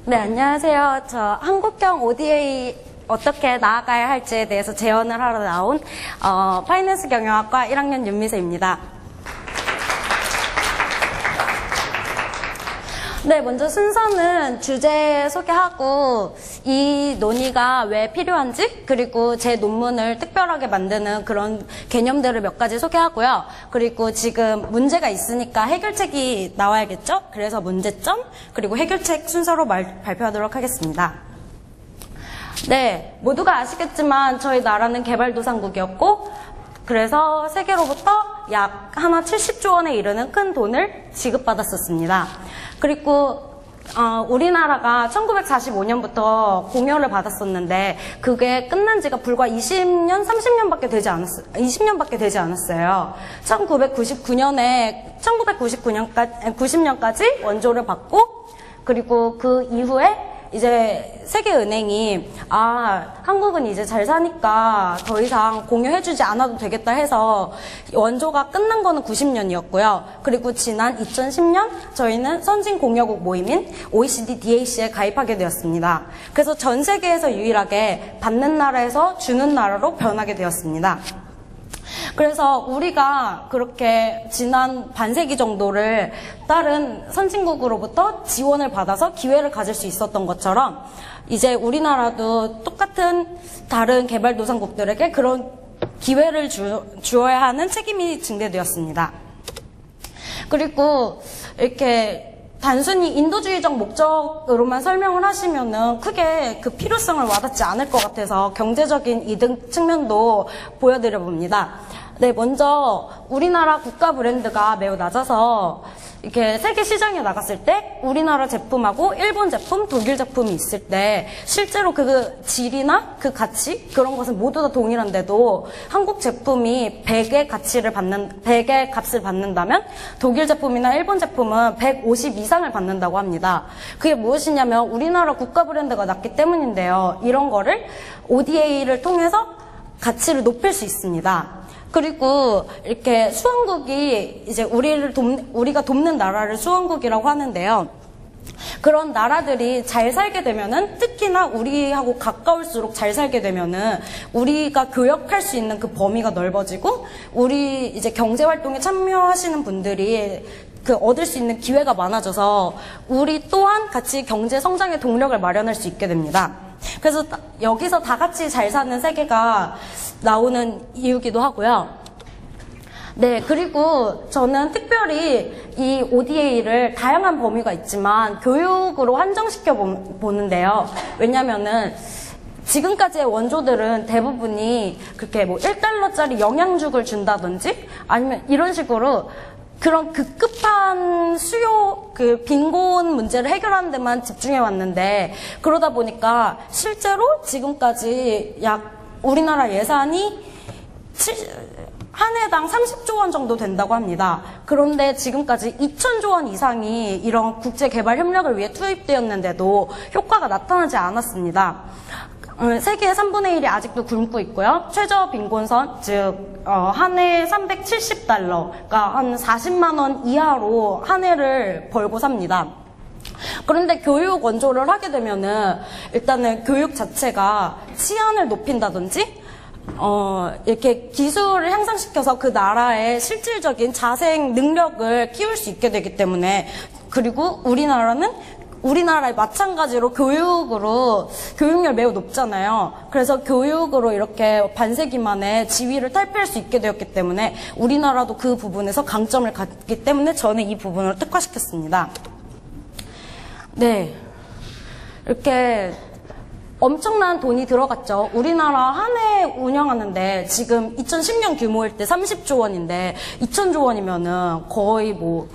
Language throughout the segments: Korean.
네, 안녕하세요. 저 한국형 ODA 어떻게 나아가야 할지에 대해서 재연을 하러 나온 파이낸스 경영학과 1학년 윤미세입니다. 네, 먼저 순서는 주제 소개하고 이 논의가 왜 필요한지, 그리고 제 논문을 특별하게 만드는 그런 개념들을 몇 가지 소개하고요. 그리고 지금 문제가 있으니까 해결책이 나와야겠죠? 그래서 문제점, 그리고 해결책 순서로 발표하도록 하겠습니다. 네, 모두가 아시겠지만 저희 나라는 개발도상국이었고, 그래서 세계로부터 약 하나 70조 원에 이르는 큰 돈을 지급받았었습니다. 그리고 우리나라가 1945년부터 공여를 받았었는데 그게 끝난 지가 불과 20년, 30년밖에 되지 않았어요. 20년밖에 되지 않았어요. 1990년까지 원조를 받고, 그리고 그 이후에 이제 세계은행이 한국은 이제 잘 사니까 더 이상 공여해주지 않아도 되겠다 해서 원조가 끝난 거는 90년이었고요. 그리고 지난 2010년 저희는 선진공여국 모임인 OECD DAC에 가입하게 되었습니다. 그래서 전 세계에서 유일하게 받는 나라에서 주는 나라로 변하게 되었습니다. 그래서 우리가 그렇게 지난 반세기 정도를 다른 선진국으로부터 지원을 받아서 기회를 가질 수 있었던 것처럼 이제 우리나라도 똑같은 다른 개발도상국들에게 그런 기회를 주어야 하는 책임이 증대되었습니다. 그리고 이렇게 단순히 인도주의적 목적으로만 설명을 하시면은 크게 그 필요성을 와닿지 않을 것 같아서 경제적인 이득 측면도 보여드려 봅니다. 네, 먼저 우리나라 국가 브랜드가 매우 낮아서 이렇게 세계 시장에 나갔을 때 우리나라 제품하고 일본 제품, 독일 제품이 있을 때 실제로 그 질이나 그 가치 그런 것은 모두 다 동일한데도 한국 제품이 100의 값을 받는다면 독일 제품이나 일본 제품은 150 이상을 받는다고 합니다. 그게 무엇이냐면 우리나라 국가 브랜드가 낮기 때문인데요. 이런 거를 ODA를 통해서 가치를 높일 수 있습니다. 그리고 이렇게 수원국이 이제 우리가 돕는 나라를 수원국이라고 하는데요. 그런 나라들이 잘 살게 되면은, 특히나 우리하고 가까울수록 잘 살게 되면은 우리가 교역할 수 있는 그 범위가 넓어지고 우리 이제 경제 활동에 참여하시는 분들이 얻을 수 있는 기회가 많아져서 우리 또한 같이 경제 성장의 동력을 마련할 수 있게 됩니다. 그래서 여기서 다 같이 잘 사는 세계가 나오는 이유기도 하고요. 네, 그리고 저는 특별히 이 ODA를 다양한 범위가 있지만 교육으로 한정시켜 보는데요. 왜냐면은 지금까지의 원조들은 대부분이 그렇게 뭐 1달러짜리 영양죽을 준다든지 아니면 이런 식으로 그런 급급한 수요, 빈곤 문제를 해결하는 데만 집중해 왔는데, 그러다 보니까 실제로 지금까지 우리나라 예산이 한 해당 30조 원 정도 된다고 합니다. 그런데 지금까지 2,000조 원 이상이 이런 국제개발 협력을 위해 투입되었는데도 효과가 나타나지 않았습니다. 세계의 3분의 1이 아직도 굶고 있고요. 최저 빈곤선, 즉 한 해에 370달러, 그러니까 한 40만 원 이하로 한 해를 벌고 삽니다. 그런데 교육 원조를 하게 되면은 일단은 교육 자체가 치안을 높인다든지 이렇게 기술을 향상시켜서 그 나라의 실질적인 자생 능력을 키울 수 있게 되기 때문에, 그리고 우리나라에 마찬가지로 교육열 매우 높잖아요. 그래서 교육으로 이렇게 반세기 만에 지위를 탈피할 수 있게 되었기 때문에 우리나라도 그 부분에서 강점을 갖기 때문에 저는 이 부분을 특화시켰습니다. 네, 이렇게 엄청난 돈이 들어갔죠. 우리나라 한 해 운영하는데 지금 2010년 규모일 때 30조 원인데 2,000조 원이면은 거의 뭐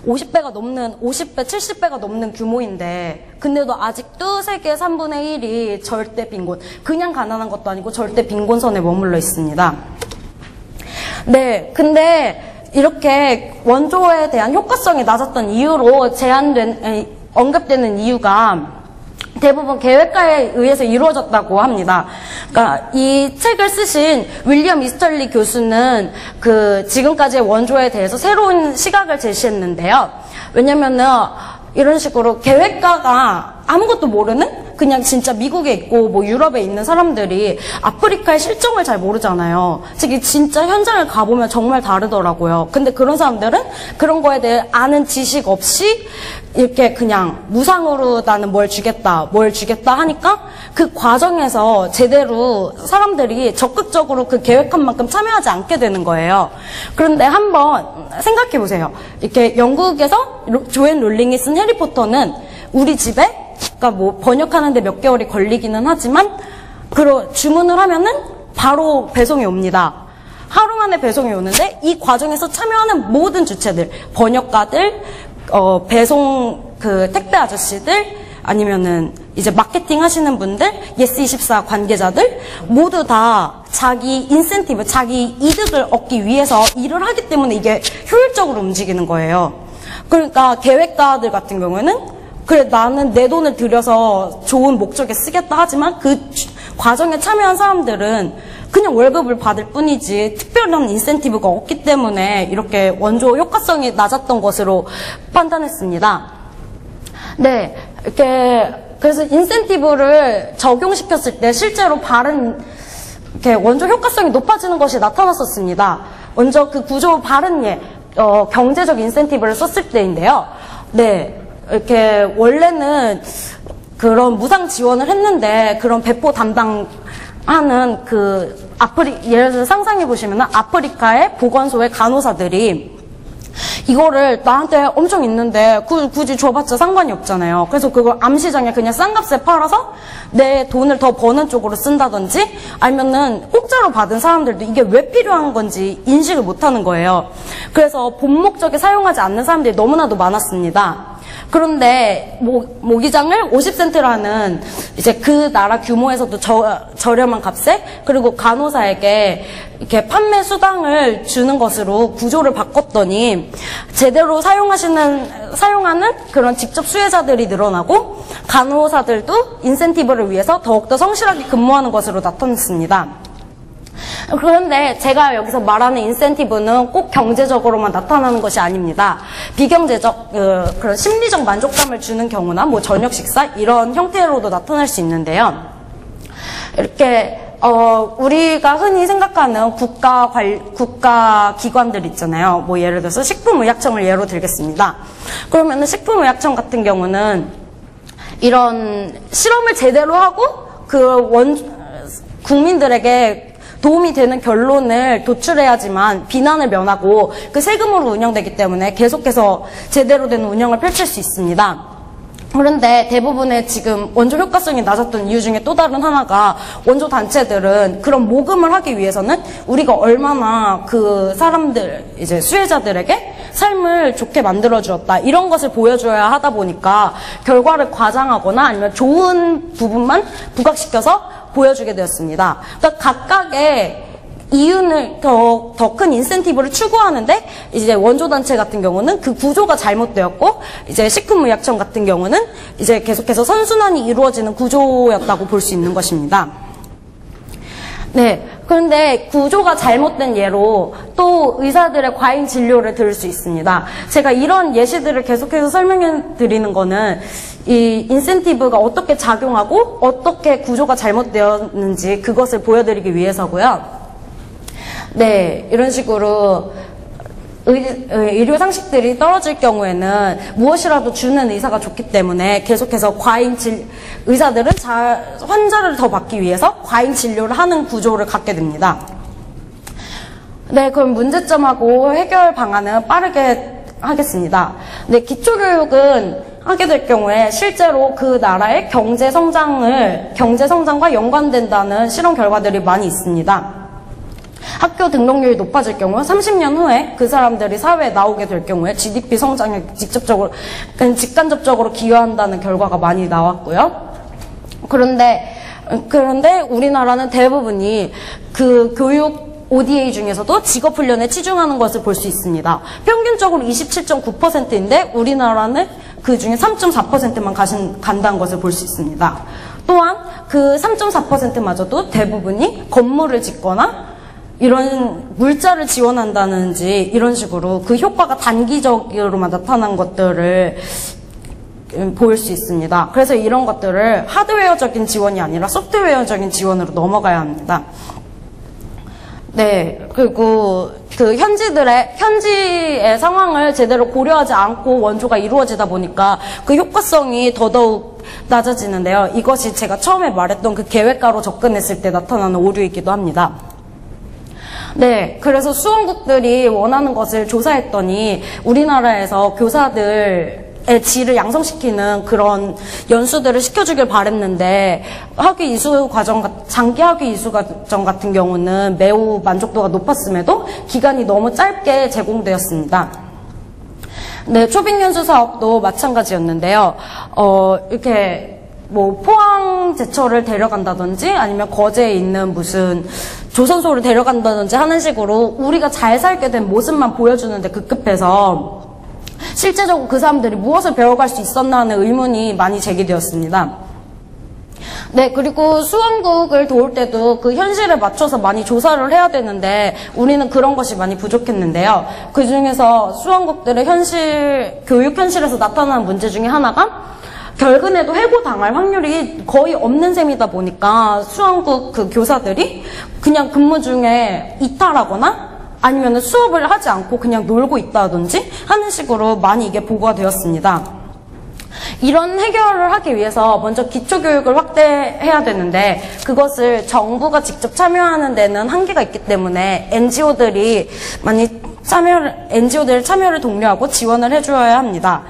50배, 70배가 넘는 규모인데, 근데도 아직도 세계 3분의 1이 절대 빈곤, 그냥 가난한 것도 아니고 절대 빈곤선에 머물러 있습니다. 네, 근데 이렇게 원조에 대한 효과성이 낮았던 이유로 언급되는 이유가 대부분 계획가에 의해서 이루어졌다고 합니다. 그러니까 이 책을 쓰신 윌리엄 이스털리 교수는 지금까지의 원조에 대해서 새로운 시각을 제시했는데요. 왜냐면은 이런 식으로 계획가가 아무것도 모르는 그냥 진짜 미국에 있고 뭐 유럽에 있는 사람들이 아프리카의 실정을 잘 모르잖아요. 특히 진짜 현장을 가보면 정말 다르더라고요. 근데 그런 사람들은 그런 거에 대해 아는 지식 없이 이렇게 그냥 무상으로 나는 뭘 주겠다 하니까 그 과정에서 제대로 사람들이 적극적으로 그 계획한 만큼 참여하지 않게 되는 거예요. 그런데 한번 생각해 보세요. 이렇게 영국에서 조앤 롤링이 쓴 해리포터는 우리 집에, 그러니까 뭐 번역하는데 몇 개월이 걸리기는 하지만 주문을 하면은 바로 배송이 옵니다. 하루 만에 배송이 오는데 이 과정에서 참여하는 모든 주체들, 번역가들, 배송 택배 아저씨들, 아니면은 이제 마케팅 하시는 분들, 예스24 관계자들 모두 다 자기 인센티브, 자기 이득을 얻기 위해서 일을 하기 때문에 이게 효율적으로 움직이는 거예요. 그러니까 계획가들 같은 경우에는 그래 나는 내 돈을 들여서 좋은 목적에 쓰겠다 하지만 그 과정에 참여한 사람들은 그냥 월급을 받을 뿐이지 특별한 인센티브가 없기 때문에 이렇게 원조 효과성이 낮았던 것으로 판단했습니다. 네, 그래서 인센티브를 적용시켰을 때 실제로 이렇게 원조 효과성이 높아지는 것이 나타났었습니다. 먼저 그 구조 바른 경제적 인센티브를 썼을 때인데요. 네, 이렇게 원래는 그런 무상 지원을 했는데 그런 배포 담당하는 예를 들어서 상상해 보시면은 아프리카의 보건소의 간호사들이 이거를 나한테 엄청 있는데 굳이 줘봤자 상관이 없잖아요. 그래서 그걸 암시장에 그냥 싼 값에 팔아서 내 돈을 더 버는 쪽으로 쓴다든지 아니면은 공짜로 받은 사람들도 이게 왜 필요한 건지 인식을 못하는 거예요. 그래서 본 목적에 사용하지 않는 사람들이 너무나도 많았습니다. 그런데 모기장을 50센트라는 이제 그 나라 규모에서도 저렴한 값에 그리고 간호사에게 이렇게 판매 수당을 주는 것으로 구조를 바꿨더니 제대로 사용하는 그런 직접 수혜자들이 늘어나고 간호사들도 인센티브를 위해서 더욱더 성실하게 근무하는 것으로 나타났습니다. 그런데 제가 여기서 말하는 인센티브는 꼭 경제적으로만 나타나는 것이 아닙니다. 비경제적 그런 심리적 만족감을 주는 경우나 뭐 저녁 식사 이런 형태로도 나타날 수 있는데요. 이렇게 우리가 흔히 생각하는 국가 기관들 있잖아요. 뭐 예를 들어서 식품의약청을 예로 들겠습니다. 그러면은 식품의약청 같은 경우는 이런 실험을 제대로 하고 국민들에게 도움이 되는 결론을 도출해야지만 비난을 면하고 그 세금으로 운영되기 때문에 계속해서 제대로 된 운영을 펼칠 수 있습니다. 그런데 대부분의 지금 원조 효과성이 낮았던 이유 중에 또 다른 하나가 원조 단체들은 그런 모금을 하기 위해서는 우리가 얼마나 그 사람들, 이제 수혜자들에게 삶을 좋게 만들어주었다 이런 것을 보여줘야 하다 보니까 결과를 과장하거나 아니면 좋은 부분만 부각시켜서 보여주게 되었습니다. 그러니까 각각의 이윤을 더 큰 인센티브를 추구하는데 이제 원조단체 같은 경우는 그 구조가 잘못되었고 이제 식품의약청 같은 경우는 이제 계속해서 선순환이 이루어지는 구조였다고 볼 수 있는 것입니다. 네. 그런데 구조가 잘못된 예로 또 의사들의 과잉 진료를 들을 수 있습니다. 제가 이런 예시들을 계속해서 설명해 드리는 거는 이 인센티브가 어떻게 작용하고 어떻게 구조가 잘못되었는지 그것을 보여드리기 위해서고요. 네, 이런 식으로 의료 상식들이 떨어질 경우에는 무엇이라도 주는 의사가 좋기 때문에 계속해서 의사들은 환자를 더 받기 위해서 과잉 진료를 하는 구조를 갖게 됩니다. 네, 그럼 문제점하고 해결 방안은 빠르게 하겠습니다. 네, 기초교육은 하게 될 경우에 실제로 그 나라의 경제 성장과 연관된다는 실험 결과들이 많이 있습니다. 학교 등록률이 높아질 경우 30년 후에 그 사람들이 사회에 나오게 될 경우에 GDP 성장에 직간접적으로 기여한다는 결과가 많이 나왔고요. 그런데 우리나라는 대부분이 그 교육 ODA 중에서도 직업훈련에 치중하는 것을 볼 수 있습니다. 평균적으로 27.9%인데 우리나라는 그 중에 3.4%만 간다는 것을 볼 수 있습니다. 또한 그 3.4%마저도 대부분이 건물을 짓거나 이런 물자를 지원한다든지 이런 식으로 그 효과가 단기적으로만 나타난 것들을 보일 수 있습니다. 그래서 이런 것들을 하드웨어적인 지원이 아니라 소프트웨어적인 지원으로 넘어가야 합니다. 네, 그리고 그 현지의 상황을 제대로 고려하지 않고 원조가 이루어지다 보니까 그 효과성이 더더욱 낮아지는데요. 이것이 제가 처음에 말했던 그 계획가로 접근했을 때 나타나는 오류이기도 합니다. 네, 그래서 수원국들이 원하는 것을 조사했더니 우리나라에서 교사들의 질을 양성시키는 그런 연수들을 시켜주길 바랬는데 장기 학위 이수 과정 같은 경우는 매우 만족도가 높았음에도 기간이 너무 짧게 제공되었습니다. 네, 초빙 연수 사업도 마찬가지였는데요. 이렇게 뭐 포항 제철을 데려간다든지 아니면 거제에 있는 무슨 조선소를 데려간다든지 하는 식으로 우리가 잘 살게 된 모습만 보여주는데 급급해서 실제적으로 그 사람들이 무엇을 배워갈 수 있었나 하는 의문이 많이 제기되었습니다. 네, 그리고 수원국을 도울 때도 그 현실에 맞춰서 많이 조사를 해야 되는데 우리는 그런 것이 많이 부족했는데요. 그 중에서 수원국들의 교육 현실에서 나타나는 문제 중에 하나가 결근에도 해고당할 확률이 거의 없는 셈이다 보니까 수원국 그 교사들이 그냥 근무 중에 이탈하거나 아니면 수업을 하지 않고 그냥 놀고 있다든지 하는 식으로 많이 이게 보고가 되었습니다. 이런 해결을 하기 위해서 먼저 기초교육을 확대해야 되는데 그것을 정부가 직접 참여하는 데는 한계가 있기 때문에 NGO들이 참여를 독려하고 지원을 해줘야 합니다.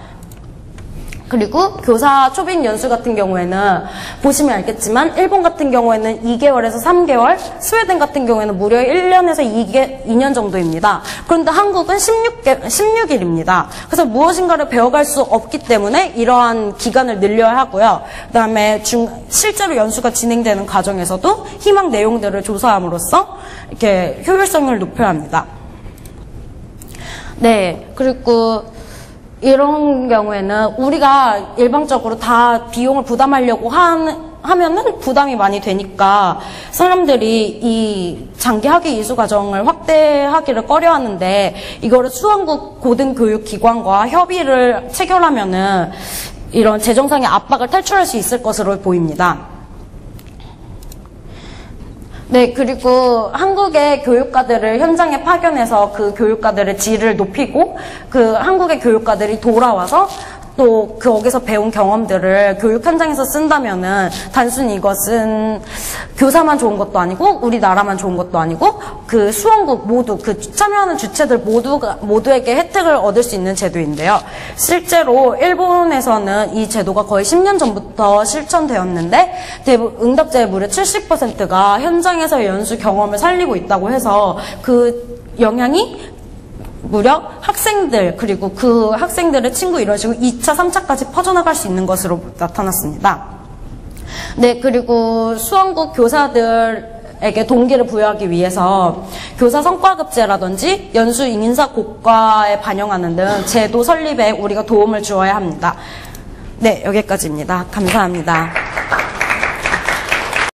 그리고 교사 초빙 연수 같은 경우에는 보시면 알겠지만 일본 같은 경우에는 2개월에서 3개월, 스웨덴 같은 경우에는 무려 1년에서 2년 정도입니다. 그런데 한국은 16일입니다. 그래서 무엇인가를 배워갈 수 없기 때문에 이러한 기간을 늘려야 하고요. 그 다음에 실제로 연수가 진행되는 과정에서도 희망 내용들을 조사함으로써 이렇게 효율성을 높여야 합니다. 네, 그리고 이런 경우에는 우리가 일방적으로 다 비용을 부담하려고 하면은 부담이 많이 되니까 사람들이 이 장기 학위 이수 과정을 확대하기를 꺼려하는데 이거를 수원국 고등교육기관과 협의를 체결하면은 이런 재정상의 압박을 탈출할 수 있을 것으로 보입니다. 네, 그리고 한국의 교육가들을 현장에 파견해서 그 교육가들의 질을 높이고 그 한국의 교육가들이 돌아와서 또 거기서 배운 경험들을 교육 현장에서 쓴다면은 단순히 이것은 교사만 좋은 것도 아니고 우리나라만 좋은 것도 아니고 그 수원국 모두 그 참여하는 주체들 모두에게 혜택을 얻을 수 있는 제도인데요. 실제로 일본에서는 이 제도가 거의 10년 전부터 실천되었는데 응답자의 무려 70%가 현장에서의 연수 경험을 살리고 있다고 해서 그 영향이 무려 학생들 그리고 그 학생들의 친구 이런 식으로 2차, 3차까지 퍼져나갈 수 있는 것으로 나타났습니다. 네, 그리고 수원국 교사들에게 동기를 부여하기 위해서 교사 성과급제라든지 연수 인사 고과에 반영하는 등 제도 설립에 우리가 도움을 주어야 합니다. 네, 여기까지입니다. 감사합니다.